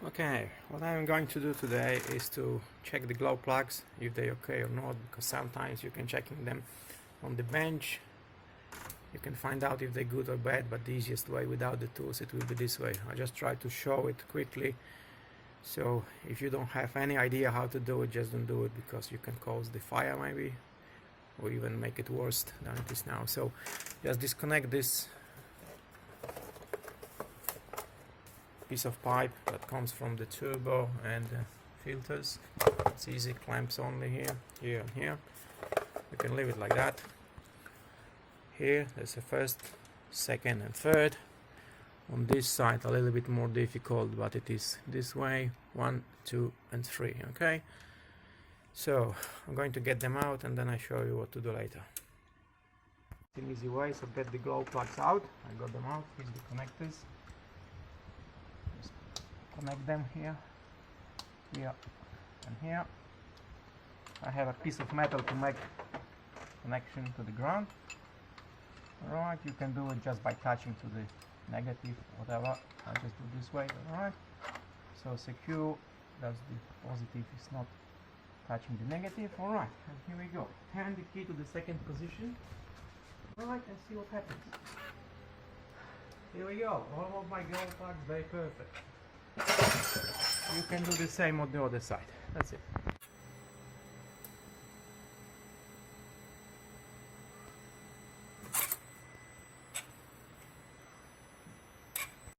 Okay, what I'm going to do today is to check the glow plugs, if they're okay or not, because sometimes you can checking them on the bench. You can find out if they're good or bad, but the easiest way without the tools, it will be this way. I just try to show it quickly, so if you don't have any idea how to do it, just don't do it, because you can cause the fire maybe, or even make it worse than it is now. So just disconnect this piece of pipe that comes from the turbo and the filters. It's easy, clamps only here, here and here. You can leave it like that. Here there's the first, second and third. On this side a little bit more difficult, but it is this way, 1, 2 and 3. Okay, so I'm going to get them out and then I show you what to do later. It's an easy way, so get the glow plugs out. I got them out. Here's the connectors. Just connect them here, here and here. I have a piece of metal to make connection to the ground. Alright, you can do it just by touching to the negative, whatever. I just do this way. Alright, so secure, that's the positive, is not touching the negative. Alright, and here we go. Turn the key to the second position. Alright, and see what happens. Here we go, all of my glow plugs, very perfect. You can do the same on the other side. That's it.